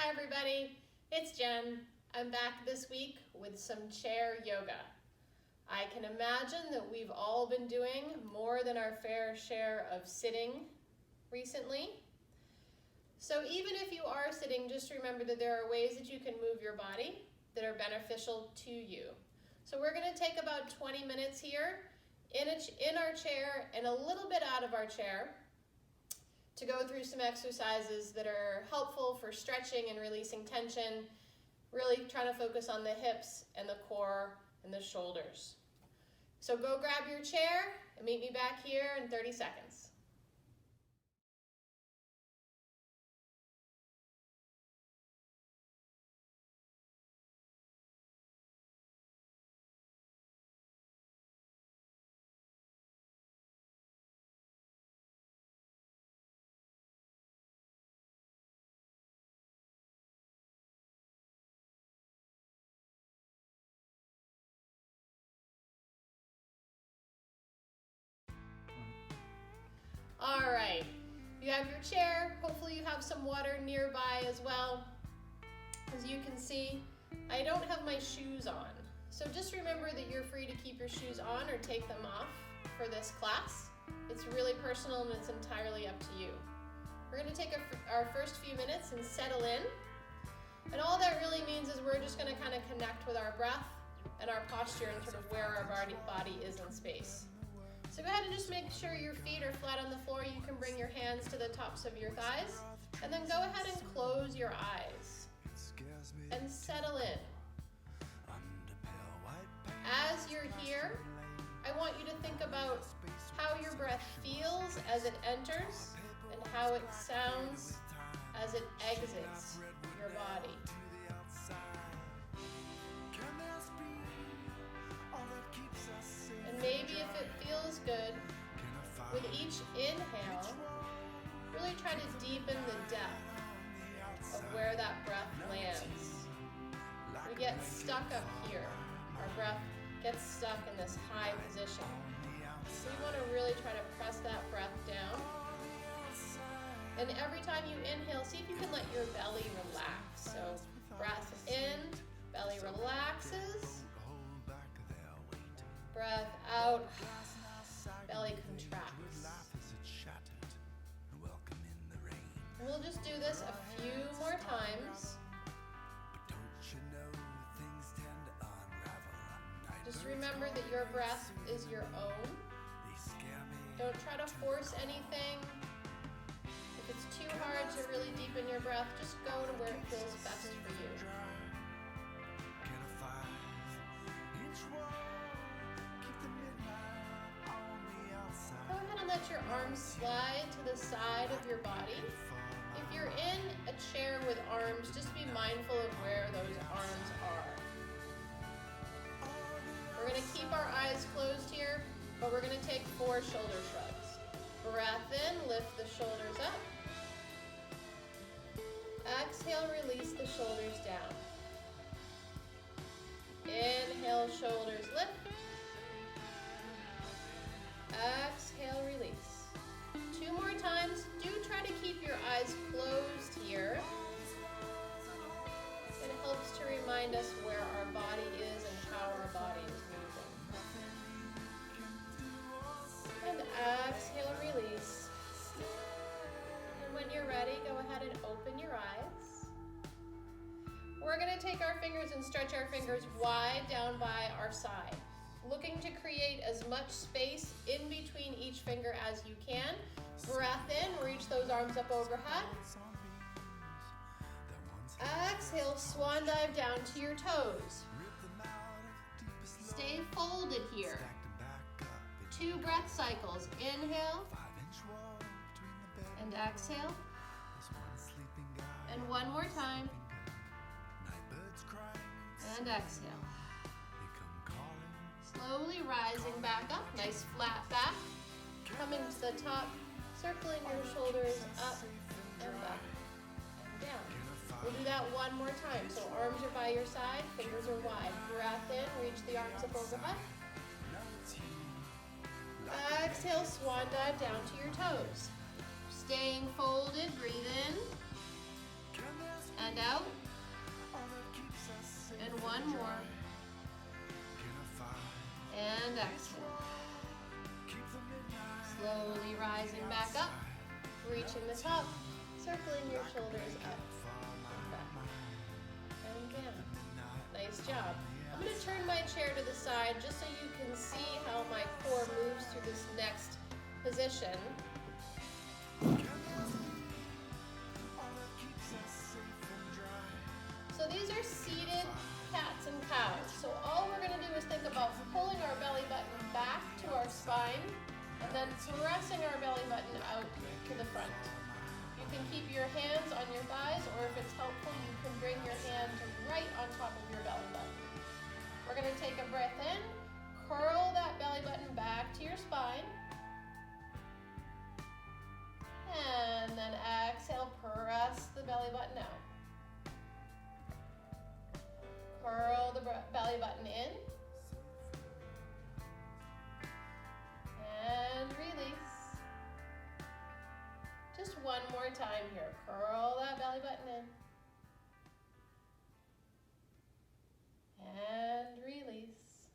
Hi everybody, it's Jen. I'm back this week with some chair yoga. I can imagine that we've all been doing more than our fair share of sitting recently. So even if you are sitting, just remember that there are ways that you can move your body that are beneficial to you. So we're going to take about 20 minutes here in our chair and a little bit out of our chair to go through some exercises that are helpful for stretching and releasing tension, really trying to focus on the hips and the core and the shoulders. So go grab your chair and meet me back here in 30 seconds. All right, you have your chair. Hopefully you have some water nearby as well. As you can see, I don't have my shoes on. So just remember that you're free to keep your shoes on or take them off for this class. It's really personal and it's entirely up to you. We're going to take our first few minutes and settle in. And all that really means is we're just going to kind of connect with our breath and our posture and sort of where our body is in space. So go ahead and just make sure your feet are flat on the floor. You can bring your hands to the tops of your thighs. And then go ahead and close your eyes and settle in. As you're here, I want you to think about how your breath feels as it enters and how it sounds as it exits your body. And maybe if it feels good, with each inhale, really try to deepen the depth of where that breath lands. We get stuck up here. Our breath gets stuck in this high position. So you want to really try to press that breath down. And every time you inhale, see if you can let your belly relax. So breath in, belly relaxes. Breath out, belly contracts. And we'll just do this a few more times. Just remember that your breath is your own. Don't try to force anything. If it's too hard to really deepen your breath, just go to where it feels best for you. Go ahead and let your arms slide to the side of your body. If you're in a chair with arms, just be mindful of where those arms are. We're going to keep our eyes closed here, but we're going to take 4 shoulder shrugs. Breath in, lift the shoulders up. Exhale, release the shoulders down. Inhale, shoulders lift. Exhale, release. 2 more times. Do try to keep your eyes closed here. It helps to remind us where our body is and how our body is moving. And exhale, release. And when you're ready, go ahead and open your eyes. We're going to take our fingers and stretch our fingers wide down by our side, looking to create as much space in between each finger as you can. Breath in, reach those arms up overhead. Exhale, swan dive down to your toes. Stay folded here. 2 breath cycles. Inhale and exhale. And 1 more time. And exhale. Slowly rising back up, nice flat back. Coming to the top, circling your shoulders up and up and down. We'll do that 1 more time. So arms are by your side, fingers are wide. Breath in, reach the arms up overhead. Exhale, swan dive down to your toes. Staying folded, breathe in. And out. And one more. And exhale. Slowly rising back up, reaching the top, circling your shoulders up and back. And down. Nice job. I'm going to turn my chair to the side just so you can see how my core moves through this next position. So these are seated cats and cows. So all we're going to do is think about pulling our belly button back to our spine and then pressing our belly button out to the front. You can keep your hands on your thighs, or if it's helpful, you can bring your hand right on top of your belly button. We're going to take a breath in, curl that belly button back to your spine, and then exhale, press the belly button out. Curl the belly button in, and release. Just one more time here. Curl that belly button in. And release.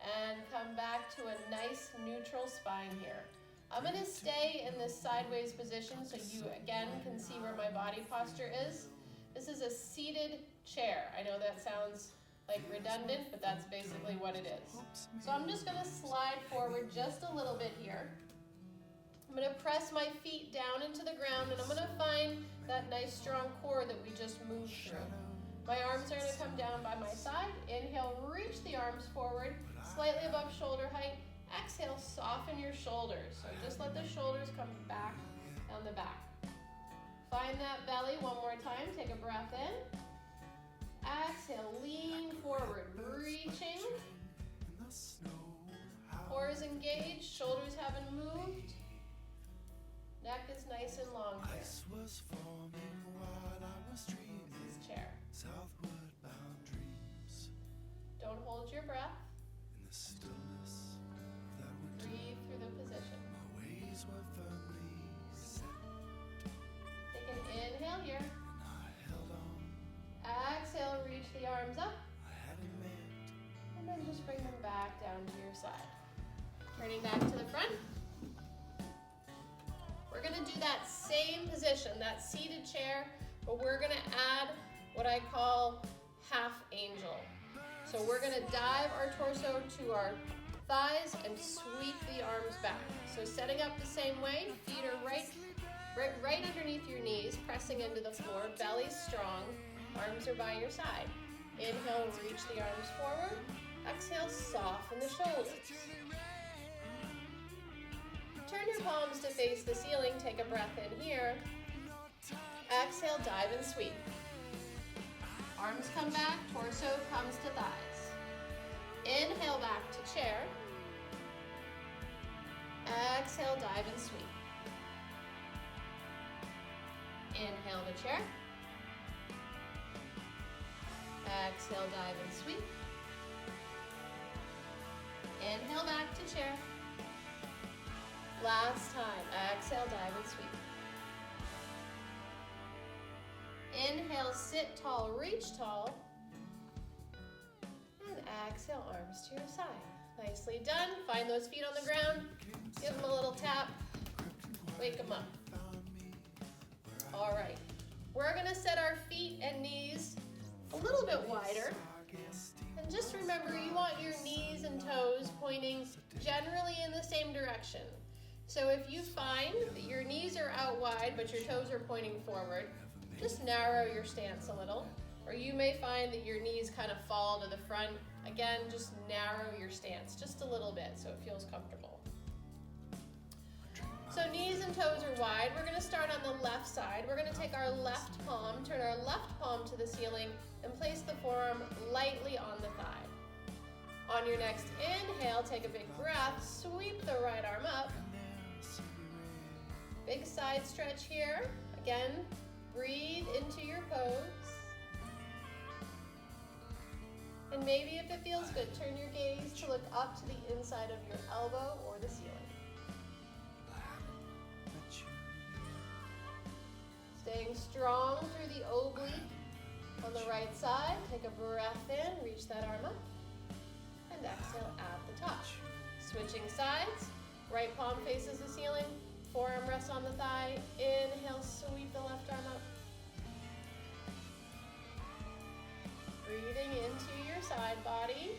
And come back to a nice neutral spine here. I'm going to stay in this sideways position so you again can see where my body posture is. This is a seated chair. I know that sounds like redundant, but that's basically what it is. So I'm just going to slide forward just a little bit here. I'm going to press my feet down into the ground, and I'm going to find that nice strong core that we just moved through. My arms are going to come down by my side. Inhale, reach the arms forward, slightly above shoulder height. Exhale, soften your shoulders. So just let the shoulders come back down the back. Find that belly one more time. Take a breath in. Exhale, lean forward, reaching. Core is engaged, shoulders haven't moved. Neck is nice and long here. This is chair. Don't hold your breath. Breathe through the position. Take an inhale here. Exhale, reach the arms up. And then just bring them back down to your side. Turning back to the front. We're going to do that same position, that seated chair, but we're going to add what I call half angel. So we're going to dive our torso to our thighs and sweep the arms back. So setting up the same way, feet are right underneath your knees, pressing into the floor, belly strong, arms are by your side. Inhale, reach the arms forward. Exhale, soften the shoulders. Turn your palms to face the ceiling, take a breath in here. Exhale, dive and sweep. Arms come back, torso comes to thighs. Inhale back to chair. Exhale, dive and sweep. Inhale to chair. Exhale, dive and sweep. Inhale back to chair. Last time. Exhale, dive and sweep. Inhale, sit tall, reach tall. And exhale, arms to your side. Nicely done. Find those feet on the ground. Give them a little tap. Wake them up. All right. We're going to set our feet and knees a little bit wider. And just remember, you want your knees and toes pointing generally in the same direction. So if you find that your knees are out wide, but your toes are pointing forward, just narrow your stance a little. Or you may find that your knees kind of fall to the front. Again, just narrow your stance just a little bit so it feels comfortable. So knees and toes are wide. We're going to start on the left side. We're going to take our left palm, turn our left palm to the ceiling, and place the forearm lightly on the thigh. On your next inhale, take a big breath, sweep the right arm up. Big side stretch here. Again, breathe into your pose. And maybe if it feels good, turn your gaze to look up to the inside of your elbow or the ceiling. Staying strong through the oblique on the right side. Take a breath in, reach that arm up, and exhale at the top. Switching sides, right palm faces the ceiling, forearm rests on the thigh. Inhale, sweep the left arm up. Breathing into your side body.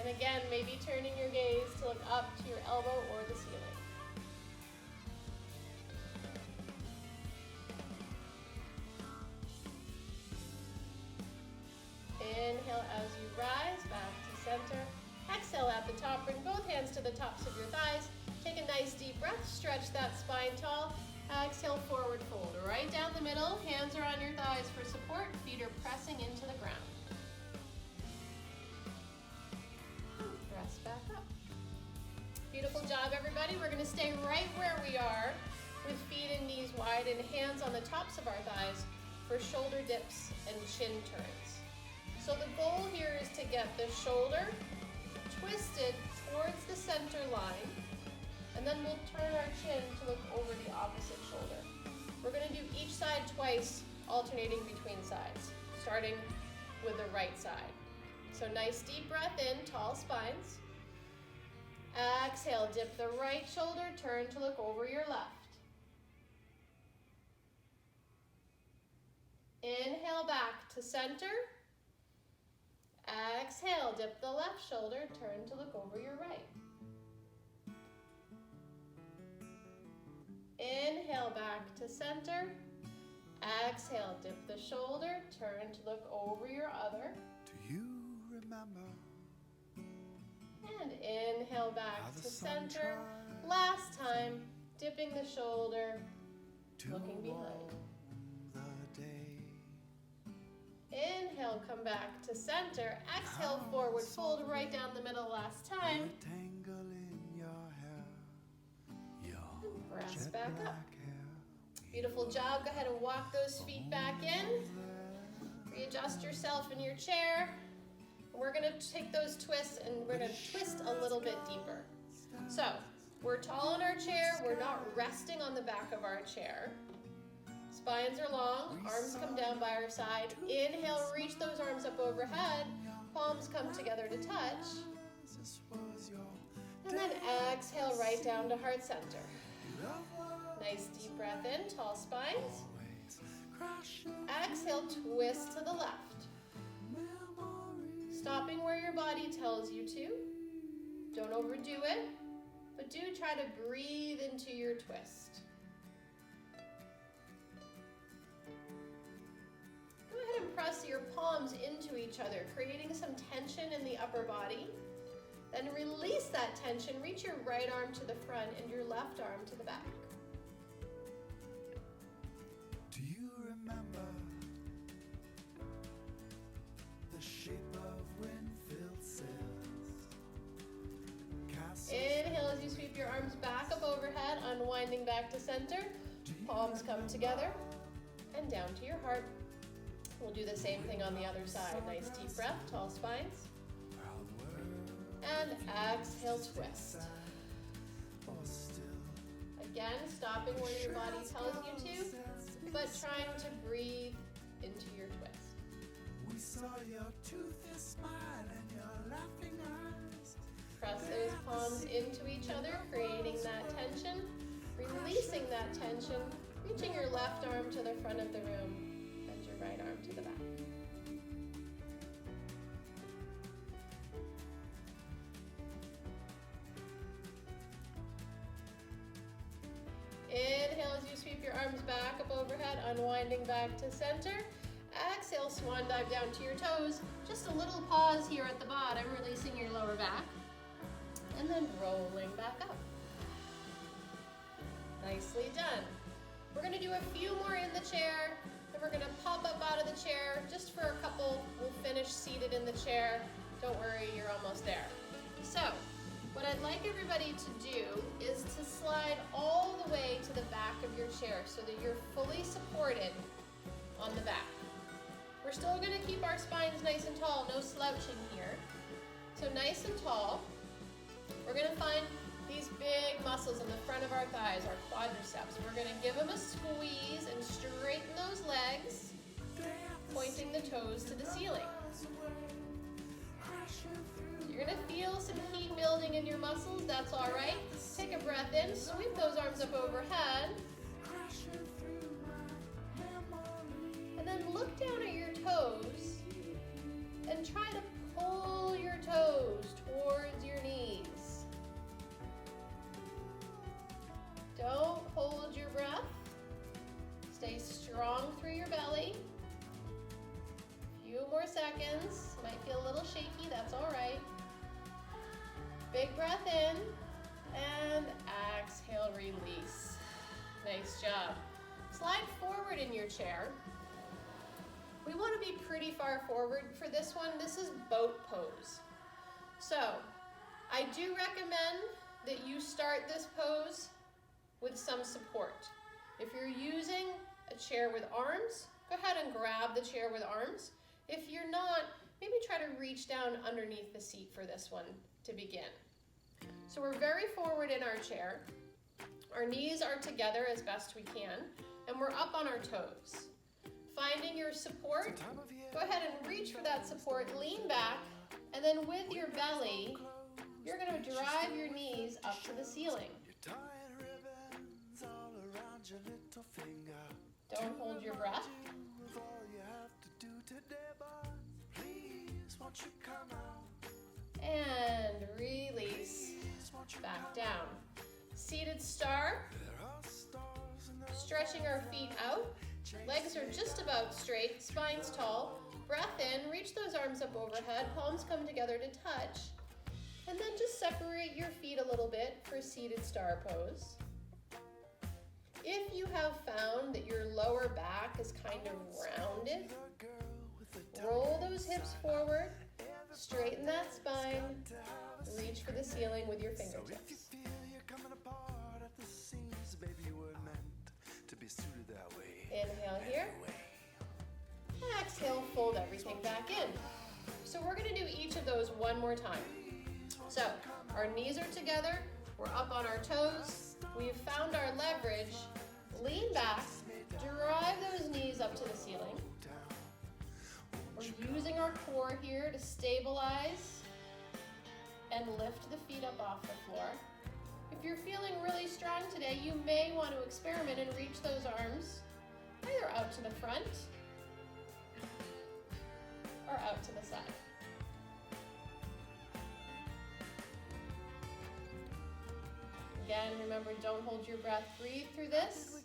And again, maybe turning your gaze to look up to your elbow or the ceiling. Inhale as you rise, back to center. Exhale at the top, bring both hands to the tops of your thighs. Take a nice deep breath, stretch that spine tall. Exhale, forward fold, right down the middle. Hands are on your thighs for support, feet are pressing into the ground. Rest back up. Beautiful job, everybody. We're gonna stay right where we are with feet and knees wide and hands on the tops of our thighs for shoulder dips and chin turns. So the goal here is to get the shoulder twisted towards the center line, and then we'll turn our chin to look over the opposite shoulder. We're going to do each side twice, alternating between sides, starting with the right side. So nice deep breath in, tall spines. Exhale, dip the right shoulder, turn to look over your left. Inhale back to center. Exhale, dip the left shoulder, turn to look over your right. Inhale back to center. Exhale, dip the shoulder, turn to look over your other. Do you remember? And inhale back to center. Last time, dipping the shoulder, looking behind. Inhale, come back to center. Exhale, forward fold right down the middle last time. Press back up. Beautiful job. Go ahead and walk those feet back in. Readjust yourself in your chair. We're going to take those twists and we're going to twist a little bit deeper. So, we're tall on our chair. We're not resting on the back of our chair. Spines are long, arms come down by our side. Inhale, reach those arms up overhead. Palms come together to touch. And then exhale right down to heart center. Nice deep breath in, tall spines. Exhale, twist to the left. Stopping where your body tells you to. Don't overdo it, but do try to breathe into your twist. Press your palms into each other, creating some tension in the upper body. Then release that tension, reach your right arm to the front and your left arm to the back. Do you remember the shape of wind-filled sails? Inhale as you sweep your arms back up overhead, unwinding back to center. Palms come together and down to your heart. We'll do the same thing on the other side. Nice deep breath, tall spines. And exhale, twist. Again, stopping where your body tells you to, but trying to breathe into your twist. We saw your toothy smile and your laughing eyes. Press those palms into each other, creating that tension, releasing that tension, reaching your left arm to the front of the room. Right arm to the back. Inhale as you sweep your arms back up overhead, unwinding back to center. Exhale, swan dive down to your toes. Just a little pause here at the bottom, releasing your lower back. And then rolling back up. Nicely done. We're going to do a few more in the chair. We're going to pop up out of the chair just for a couple. We'll finish seated in the chair. Don't worry, you're almost there. So, what I'd like everybody to do is to slide all the way to the back of your chair so that you're fully supported on the back. We're still going to keep our spines nice and tall, no slouching here. So nice and tall. We're going to find These big muscles in the front of our thighs, our quadriceps, we're gonna give them a squeeze and straighten those legs, pointing the toes to the ceiling. You're gonna feel some heat building in your muscles, that's all right. Take a breath in, sweep those arms up overhead. And then look down at your toes and try to pull your toes towards your knees. Don't hold your breath. Stay strong through your belly. Few more seconds. Might feel a little shaky, that's all right. Big breath in and exhale, release. Nice job. Slide forward in your chair. We want to be pretty far forward for this one. This is boat pose. So I do recommend that you start this pose with some support. If you're using a chair with arms, go ahead and grab the chair with arms. If you're not, maybe try to reach down underneath the seat for this one to begin. So we're very forward in our chair. Our knees are together as best we can, and we're up on our toes. Finding your support, go ahead and reach for that support, lean back, and then with your belly, you're gonna drive your knees up to the ceiling. Don't hold your breath. And release, back down. Seated star, stretching our feet out. Legs are just about straight, spine's tall. Breath in, reach those arms up overhead, palms come together to touch. And then just separate your feet a little bit for seated star pose. If you have found that your lower back is kind of rounded, roll those hips forward, straighten that spine, reach for the ceiling with your fingertips. Inhale here. Exhale, fold everything back in. So we're gonna do each of those one more time. So our knees are together, we're up on our toes, we've found our leverage, lean back, drive those knees up to the ceiling. We're using our core here to stabilize and lift the feet up off the floor. If you're feeling really strong today, you may want to experiment and reach those arms either out to the front or out to the side. Again, remember, don't hold your breath. Breathe through this.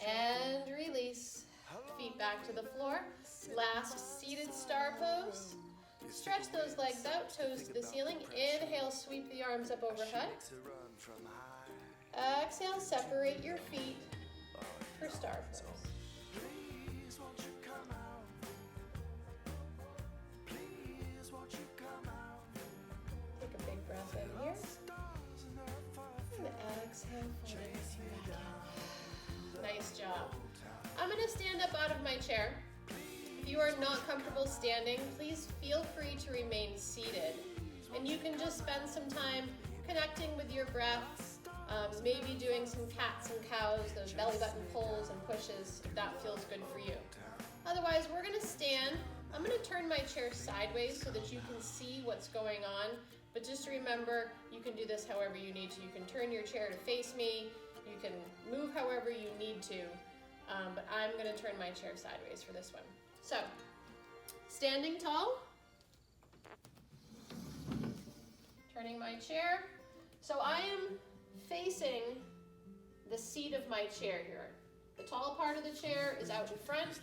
And release. Feet back to the floor. Last seated star pose. Stretch those legs out, toes to the ceiling. Inhale, sweep the arms up overhead. Exhale, separate your feet for star pose. Take a big breath in here. And exhale, fold everything back in. Nice job. I'm going to stand up out of my chair. If you are not comfortable standing, please feel free to remain seated. And you can just spend some time connecting with your breath, maybe doing some cats and cows, those belly button pulls and pushes, if that feels good for you. Otherwise, we're going to stand. I'm going to turn my chair sideways so that you can see what's going on. But just remember, you can do this however you need to. You can turn your chair to face me. You can move however you need to. But I'm going to turn my chair sideways for this one. So, standing tall. Turning my chair. So I am facing the seat of my chair here. The tall part of the chair is out in front.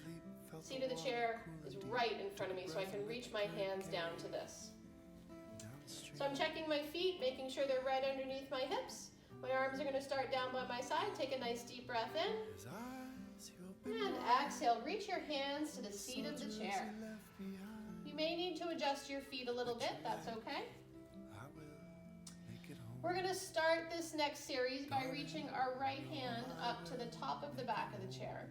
Seat of the chair is right in front of me, so I can reach my hands down to this. So I'm checking my feet, making sure they're right underneath my hips. My arms are going to start down by my side. Take a nice deep breath in. And exhale, reach your hands to the seat of the chair. You may need to adjust your feet a little bit, that's okay. We're going to start this next series by reaching our right hand up to the top of the back of the chair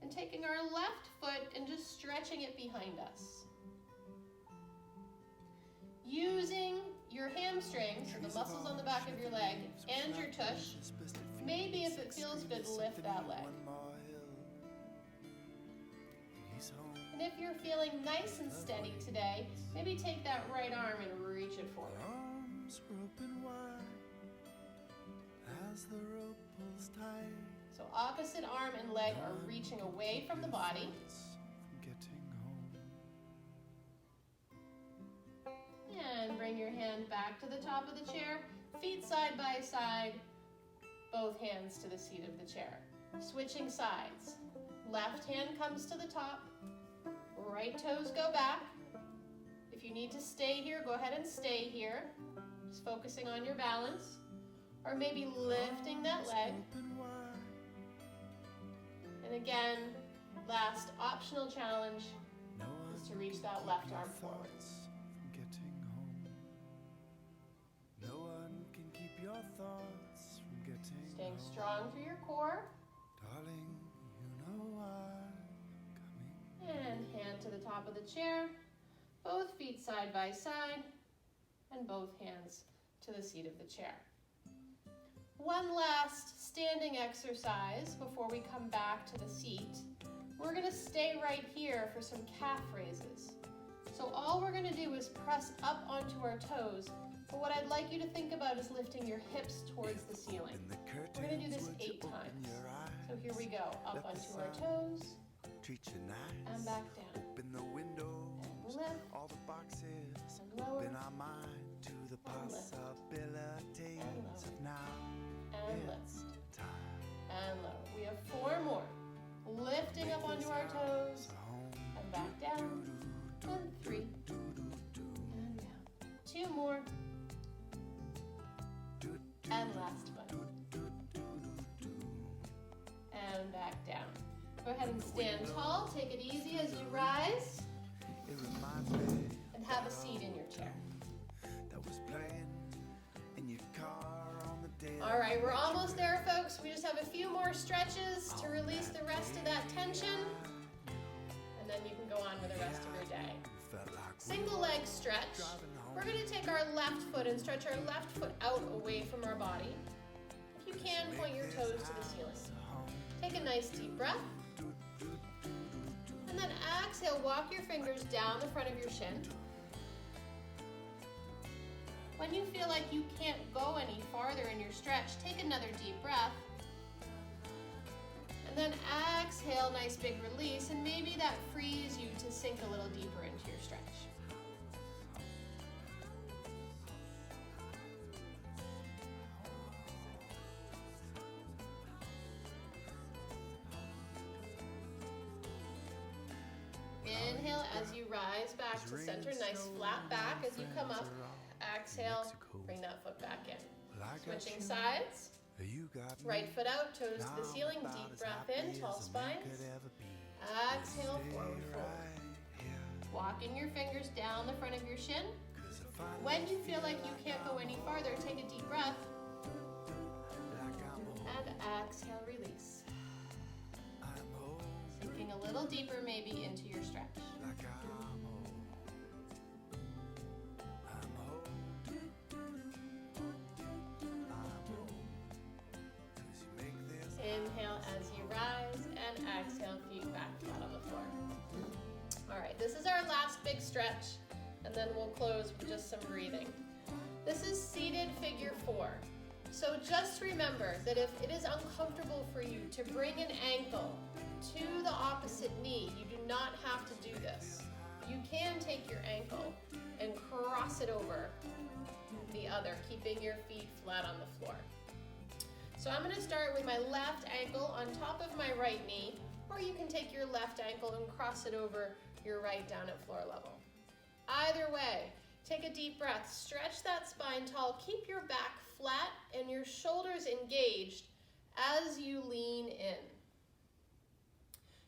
and taking our left foot and just stretching it behind us. Using your your hamstrings, so the muscles on the back of your leg, and your tush. Maybe if it feels good, lift that leg. And if you're feeling nice and steady today, maybe take that right arm and reach it forward. Arms were open wide as the rope pulls tight. So opposite arm and leg are reaching away from the body. And bring your hand back to the top of the chair, feet side by side, both hands to the seat of the chair. Switching sides. Left hand comes to the top, right toes go back. If you need to stay here, go ahead and stay here. Just focusing on your balance. Or maybe lifting that leg. And again, last optional challenge is to reach that left arm forward. Staying strong through your core. Darling, you know I'm coming. And hand to the top of the chair. Both feet side by side. And both hands to the seat of the chair. One last standing exercise before we come back to the seat. We're going to stay right here for some calf raises. So all we're going to do is press up onto our toes. But what I'd like you to think about is lifting your hips towards the ceiling. We're going to do this 8 times. So here we go. Up onto our toes. And back down. Open the windows. And lift. All the boxes. And lower. Open our mind to the possibilities of now. And lift. And lower. We have 4 more. Lifting up onto our toes. And back down. And 3. And down. 2 more. And last one. And back down. Go ahead and stand tall. Take it easy as you rise. And have a seat in your chair. All right, we're almost there, folks. We just have a few more stretches to release the rest of that tension. And then you can go on with the rest of your day. Single leg stretch. We're going to take our left foot and stretch our left foot out away from our body. If you can, point your toes to the ceiling. Take a nice deep breath. And then exhale, walk your fingers down the front of your shin. When you feel like you can't go any farther in your stretch, take another deep breath. And then exhale, nice big release, and maybe that frees you to sink a little deeper into your stretch. Inhale as you rise back to center, nice flat back as you come up. Exhale, bring that foot back in. Switching sides. Right foot out, toes to the ceiling, deep breath in, tall spines. Exhale, forward fold. Walking your fingers down the front of your shin. When you feel like you can't go any farther, take a deep breath. And exhale, release. Sinking a little deeper maybe into your stretch. Inhale as you rise and exhale, feet back flat on the floor. All right, this is our last big stretch, and then we'll close with just some breathing. This is seated figure 4. So just remember that if it is uncomfortable for you to bring an ankle to the opposite knee, you do not have to do this. You can take your ankle and cross it over the other, keeping your feet flat on the floor. So I'm going to start with my left ankle on top of my right knee, or you can take your left ankle and cross it over your right down at floor level. Either way, take a deep breath, stretch that spine tall, keep your back flat and your shoulders engaged as you lean in.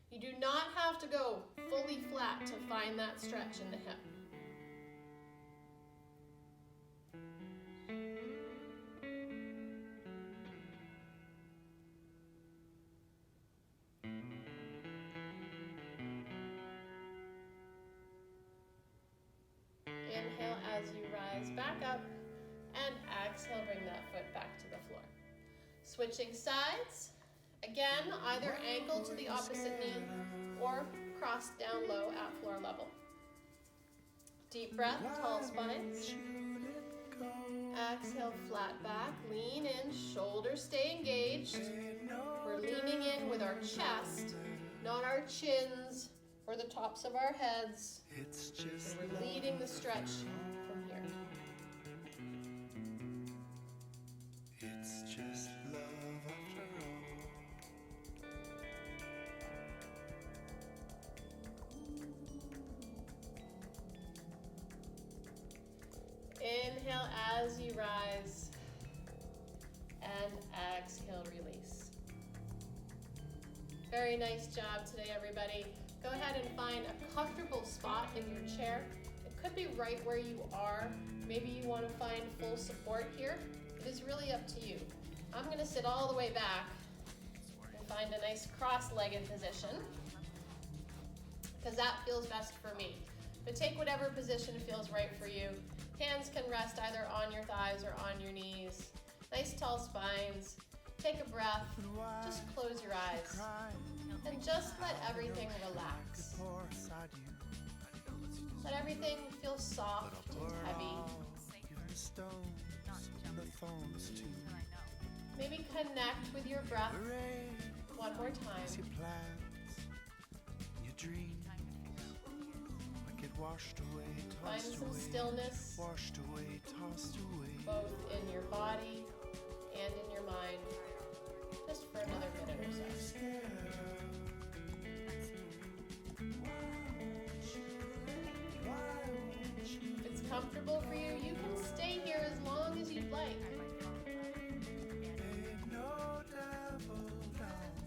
You do not have to go fully flat to find that stretch in the hip. Inhale as you rise back up, And exhale, bring that foot back to the floor. Switching sides. Again, either ankle to the opposite knee or cross down low at floor level. Deep breath, tall spines. Exhale, flat back, lean in, shoulders stay engaged. We're leaning in with our chest, not our chins or the tops of our heads. So we're leading the stretch from here. It's just love after all. Inhale as you rise, and exhale, release. Very nice job today, everybody. Go ahead and find a comfortable spot in your chair. It could be right where you are. Maybe you want to find full support here. It is really up to you. I'm going to sit all the way back and find a nice cross-legged position because that feels best for me. But take whatever position feels right for you. Hands can rest either on your thighs or on your knees. Nice tall spines. Take a breath. Just close your eyes. And just let everything relax. Let everything feel soft and heavy. Maybe connect with your breath one more time. Find some stillness, both in your body and in your mind, just for another minute or so. If it's comfortable for you, you can stay here as long as you'd like.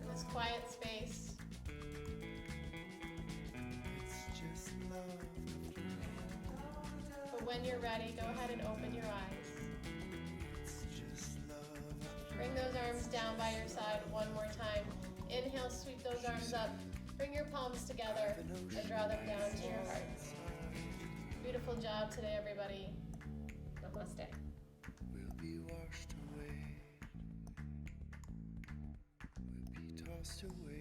In this quiet space. But when you're ready, go ahead and open your eyes. Bring those arms down by your side one more time. Inhale, sweep those arms up. Bring your palms together and draw them down to your heart. Beautiful job today, everybody. Namaste. We'll be washed away. We'll be tossed away.